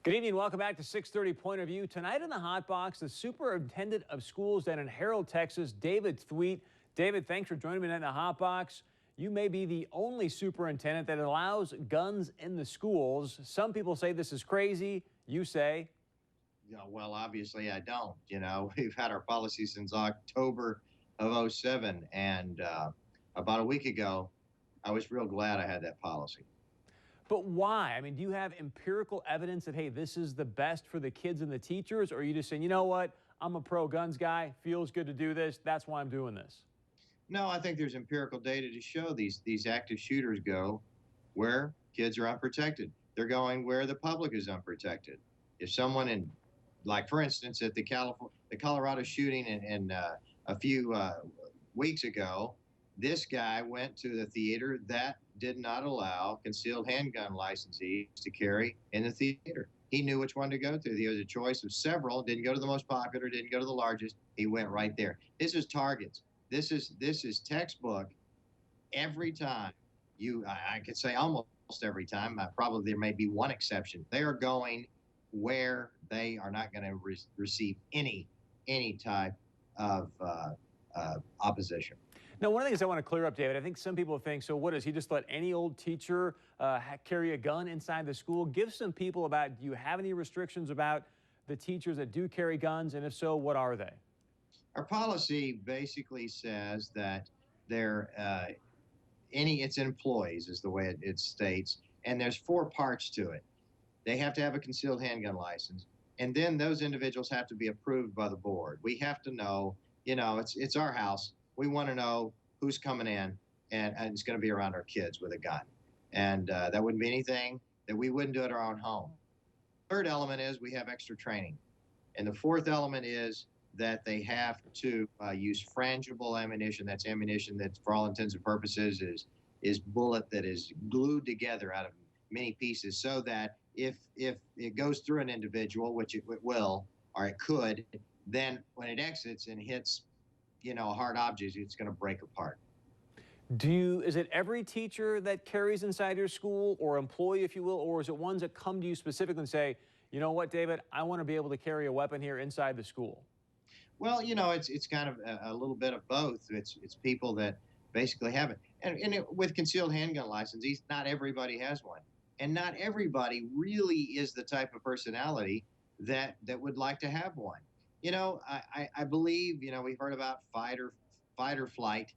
Good evening. Welcome back to 6:30 Point of View. Tonight in the Hot Box, the superintendent of schools down in Harrold, Texas, David Thweet. David, thanks for joining me tonight in the Hot Box. You may be the only superintendent that allows guns in the schools. Some people say this is crazy. You say? Yeah, well, obviously I don't. We've had our policy since October of '07, and about a week ago, I was real glad I had that policy. But why? I mean, do you have empirical evidence that, hey, this is the best for the kids and the teachers? Or are you just saying, you know what? I'm a pro guns guy. Feels good to do this. That's why I'm doing this. No, I think there's empirical data to show these active shooters go where kids are unprotected. They're going where the public is unprotected. If someone like for instance, at the Colorado shooting a few weeks ago, this guy went to the theater that did not allow concealed handgun licensees to carry in the theater. He knew which one to go to. There was a choice of several. Didn't go to the most popular. Didn't go to the largest. He went right there. This is targets. This is textbook. Every time I could say almost every time. Probably there may be one exception. They are going where they are not going to receive any type of opposition. Now, one of the things I want to clear up, David, I think some people think, so what, does he just let any old teacher carry a gun inside the school? Give some people about, do you have any restrictions about the teachers that do carry guns? And if so, what are they? Our policy basically says that it's employees is the way it states, and there's four parts to it. They have to have a concealed handgun license, and then those individuals have to be approved by the board. We have to know, it's our house. We want to know who's coming in, and it's going to be around our kids with a gun. And that wouldn't be anything that we wouldn't do at our own home. Third element is we have extra training. And the fourth element is that they have to use frangible ammunition. That's ammunition that, for all intents and purposes, is bullet that is glued together out of many pieces, so that if it goes through an individual, which it will, or it could, then when it exits and hits a hard object, it's going to break apart. Is it every teacher that carries inside your school, or employee, if you will, or is it ones that come to you specifically and say, you know what, David, I want to be able to carry a weapon here inside the school? Well, it's kind of a little bit of both. It's people that basically have it. And with concealed handgun licenses, not everybody has one. And not everybody really is the type of personality that would like to have one. I believe, we've heard about fight or flight.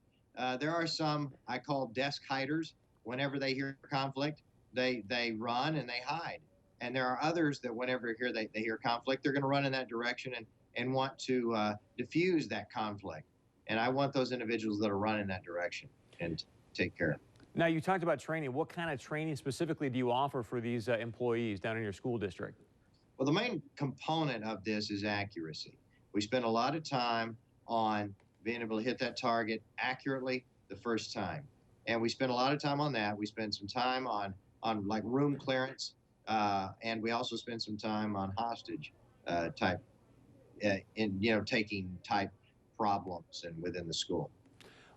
There are some I call desk hiders. Whenever they hear conflict, they run and they hide. And there are others that whenever they hear conflict, they're going to run in that direction and want to diffuse that conflict. And I want those individuals that are running in that direction and take care of it. Now, you talked about training. What kind of training specifically do you offer for these employees down in your school district? Well, the main component of this is accuracy. We spend a lot of time on being able to hit that target accurately the first time. And we spend a lot of time on that. We spend some time on like room clearance, and we also spend some time on hostage type, taking type problems and within the school.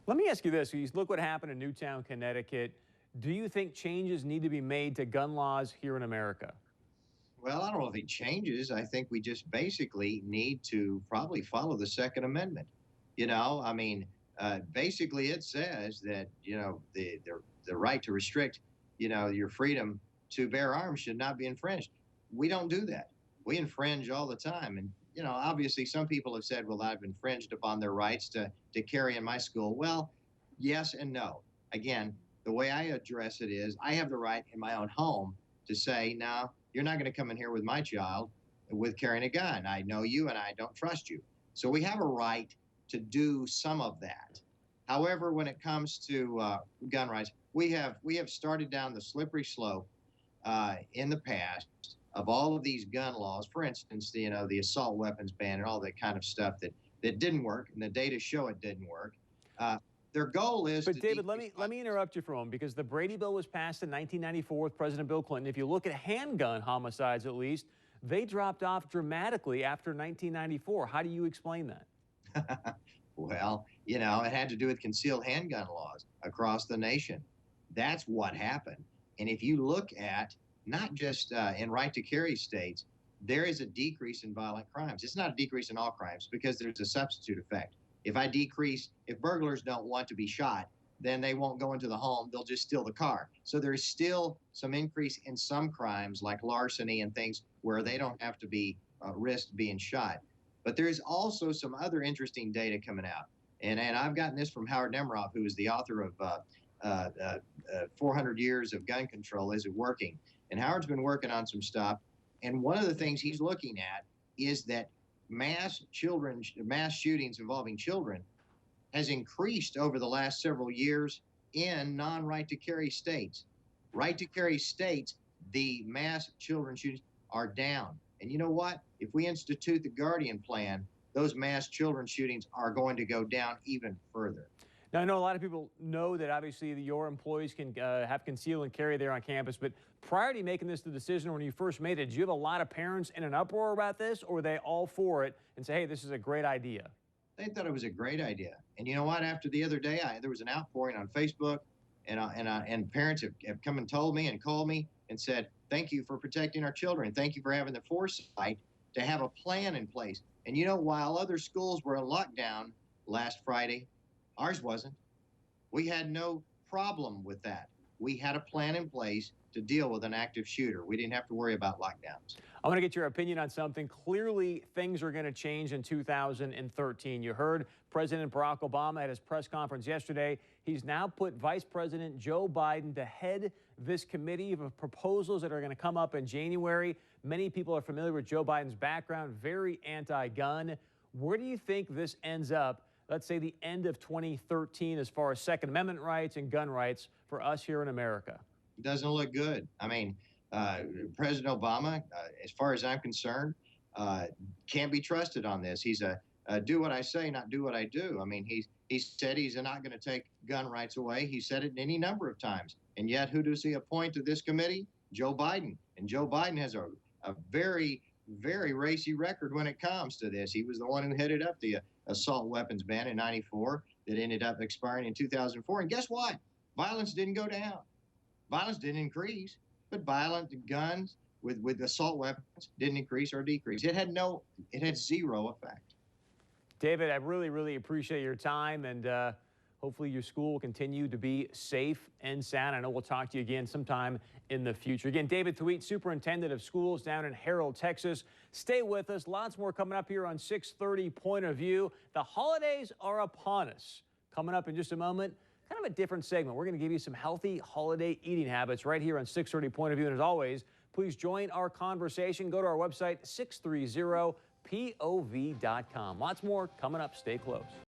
Let me ask you this. You look what happened in Newtown, Connecticut. Do you think changes need to be made to gun laws here in America? Well, I don't know if it changes. I think we just basically need to probably follow the Second Amendment. Basically it says that, the right to restrict, your freedom to bear arms should not be infringed. We don't do that. We infringe all the time. And, obviously some people have said, well, I've infringed upon their rights to carry in my school. Well, yes and no. Again, the way I address it is I have the right in my own home to say, no, you're not going to come in here with my child with carrying a gun. I know you and I don't trust you. So we have a right to do some of that. However, when it comes to gun rights, we have started down the slippery slope in the past of all of these gun laws. For instance, the assault weapons ban and all that kind of stuff that didn't work, and the data show it didn't work. Their goal is But David, let me interrupt you for a moment, because the Brady Bill was passed in 1994 with President Bill Clinton. If you look at handgun homicides, at least, they dropped off dramatically after 1994. How do you explain that? Well, it had to do with concealed handgun laws across the nation. That's what happened. And if you look at not just in right to carry states, there is a decrease in violent crimes. It's not a decrease in all crimes because there's a substitute effect. If burglars don't want to be shot, then they won't go into the home. They'll just steal the car. So there's still some increase in some crimes like larceny and things where they don't have to be risked being shot. But there's also some other interesting data coming out. And I've gotten this from Howard Nemeroff, who is the author of 400 Years of Gun Control. Is it working? And Howard's been working on some stuff. And one of the things he's looking at is that mass shootings involving children has increased over the last several years in non-right to carry states. Right to carry states, the mass children shootings are down. And you know what? If we institute the Guardian Plan, those mass children shootings are going to go down even further. Now, I know a lot of people know that obviously your employees can have conceal and carry there on campus, but prior to making this the decision when you first made it, did you have a lot of parents in an uproar about this, or were they all for it and say, hey, this is a great idea? They thought it was a great idea. And you know what? After the other day, there was an outpouring on Facebook, and parents have come and told me and called me and said, thank you for protecting our children. Thank you for having the foresight to have a plan in place. And you know, while other schools were in lockdown last Friday, ours wasn't. We had no problem with that. We had a plan in place to deal with an active shooter. We didn't have to worry about lockdowns. I want to get your opinion on something. Clearly, things are going to change in 2013. You heard President Barack Obama at his press conference yesterday. He's now put Vice President Joe Biden to head this committee of proposals that are going to come up in January. Many people are familiar with Joe Biden's background, very anti-gun. Where do you think this ends up, let's say the end of 2013, as far as Second Amendment rights and gun rights for us here in America? It doesn't look good. I mean, President Obama, as far as I'm concerned, can't be trusted on this. He's a do what I say, not do what I do. I mean, he said he's not going to take gun rights away. He said it any number of times. And yet, who does he appoint to this committee? Joe Biden. And Joe Biden has a very, very racy record when it comes to this. He was the one who headed up the assault weapons ban in '94 that ended up expiring in 2004. And guess what? Violence didn't go down. Violence didn't increase, but violent guns with assault weapons didn't increase or decrease. It had zero effect. David, I really, really appreciate your time, and hopefully your school will continue to be safe and sound. I know we'll talk to you again sometime in the future. Again, David Thweet, Superintendent of Schools down in Harrold, Texas. Stay with us. Lots more coming up here on 630 Point of View. The holidays are upon us. Coming up in just a moment, kind of a different segment. We're going to give you some healthy holiday eating habits right here on 630 Point of View. And as always, please join our conversation. Go to our website, 630POV.com. Lots more coming up. Stay close.